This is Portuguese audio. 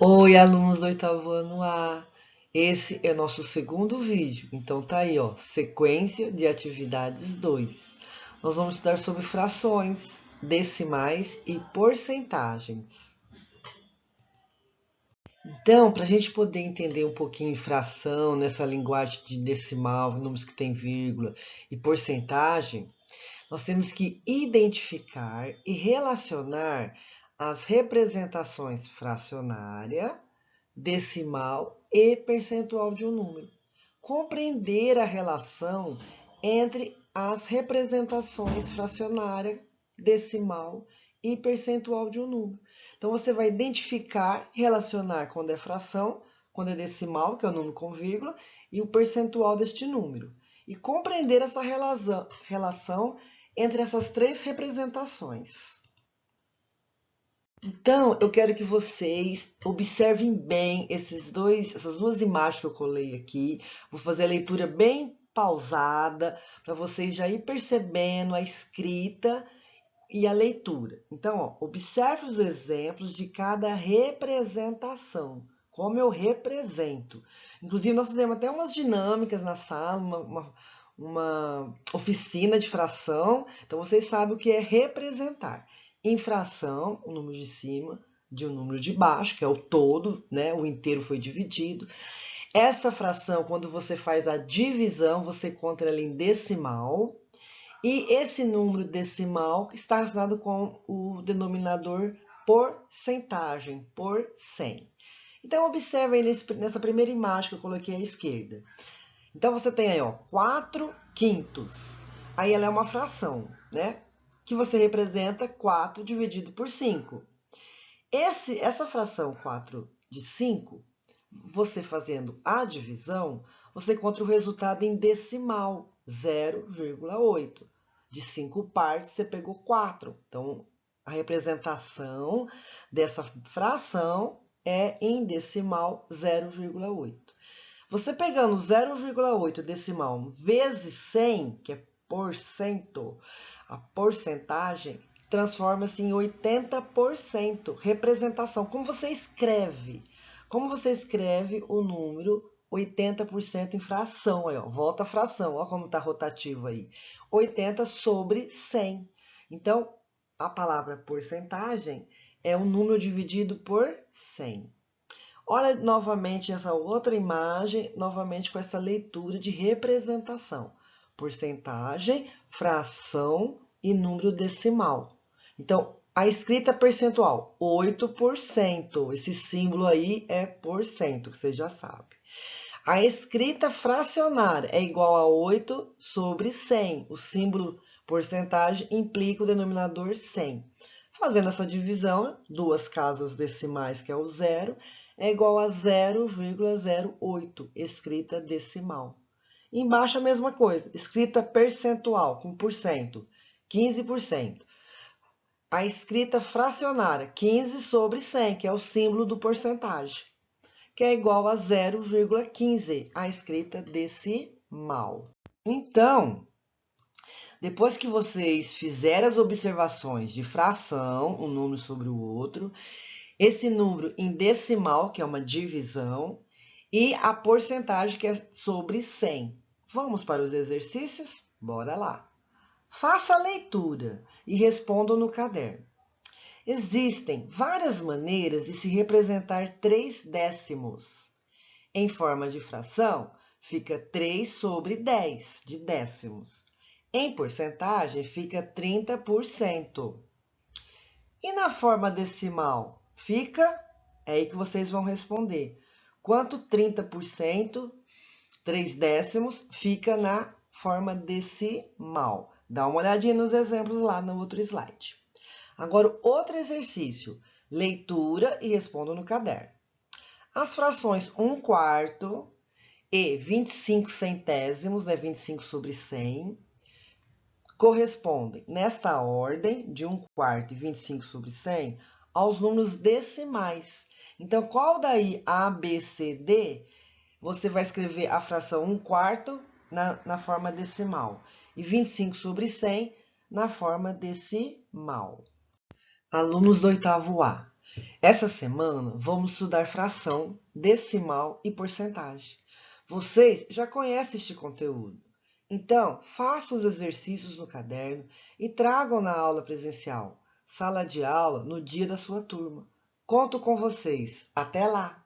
Oi, alunos do oitavo ano A. Esse é nosso segundo vídeo, então tá aí, ó, sequência de atividades 2. Nós vamos estudar sobre frações, decimais e porcentagens. Então, para a gente poder entender um pouquinho fração nessa linguagem de decimal, números que tem vírgula e porcentagem, nós temos que identificar e relacionar as representações fracionária, decimal e percentual de um número. Compreender a relação entre as representações fracionária, decimal e percentual de um número. Então, você vai identificar, relacionar quando é fração, quando é decimal, que é o número com vírgula, e o percentual deste número. E compreender essa relação entre essas três representações. Então, eu quero que vocês observem bem essas duas imagens que eu colei aqui. Vou fazer a leitura bem pausada, para vocês já ir percebendo a escrita e a leitura. Então, ó, observe os exemplos de cada representação, como eu represento. Inclusive, nós fizemos até umas dinâmicas na sala, uma oficina de fração. Então, vocês sabem o que é representar. Em fração, o número de cima de um número de baixo, que é o todo, né? O inteiro foi dividido. Essa fração, quando você faz a divisão, você conta ela em decimal. E esse número decimal está relacionado com o denominador porcentagem, por 100. Então, observe aí nessa primeira imagem que eu coloquei à esquerda. Então, você tem aí, ó, 4 quintos. Aí ela é uma fração, né? Que você representa 4 dividido por 5. Essa fração 4 de 5, você fazendo a divisão, você encontra o resultado em decimal, 0,8. De 5 partes, você pegou 4. Então, a representação dessa fração é em decimal 0,8. Você pegando 0,8 decimal vezes 100, que é porcento, a porcentagem transforma-se em 80%. Representação. Como você escreve? Como você escreve o número 80% em fração? Aí, ó, volta a fração, ó como está rotativo aí. 80 sobre 100. Então, a palavra porcentagem é um número dividido por 100. Olha novamente essa outra imagem, novamente com essa leitura de representação. Porcentagem, fração e número decimal. Então, a escrita percentual, 8%. Esse símbolo aí é porcento, que você já sabe. A escrita fracionária é igual a 8 sobre 100. O símbolo porcentagem implica o denominador 100. Fazendo essa divisão, duas casas decimais, que é o zero, é igual a 0,08, escrita decimal. Embaixo a mesma coisa, escrita percentual, com porcento, 15%. A escrita fracionária, 15 sobre 100, que é o símbolo do porcentagem, que é igual a 0,15, a escrita decimal. Então, depois que vocês fizerem as observações de fração, um número sobre o outro, esse número em decimal, que é uma divisão, e a porcentagem, que é sobre 100. Vamos para os exercícios? Bora lá! Faça a leitura e respondam no caderno. Existem várias maneiras de se representar 3 décimos. Em forma de fração, fica 3 sobre 10 de décimos. Em porcentagem, fica 30%. E na forma decimal, fica? É aí que vocês vão responder. Quanto 30%, 3 décimos, fica na forma decimal? Dá uma olhadinha nos exemplos lá no outro slide. Agora, outro exercício. Leitura e responda no caderno. As frações 1/4 e 25 centésimos, né, 25 sobre 100, correspondem, nesta ordem, de 1/4 e 25 sobre 100, aos números decimais. Então, qual daí A, B, C, D, você vai escrever a fração 1/4 na forma decimal e 25 sobre 100 na forma decimal. Alunos do oitavo A, Essa semana vamos estudar fração, decimal e porcentagem. Vocês já conhecem este conteúdo. Então, façam os exercícios no caderno e tragam na aula presencial, sala de aula, no dia da sua turma. Conto com vocês. Até lá!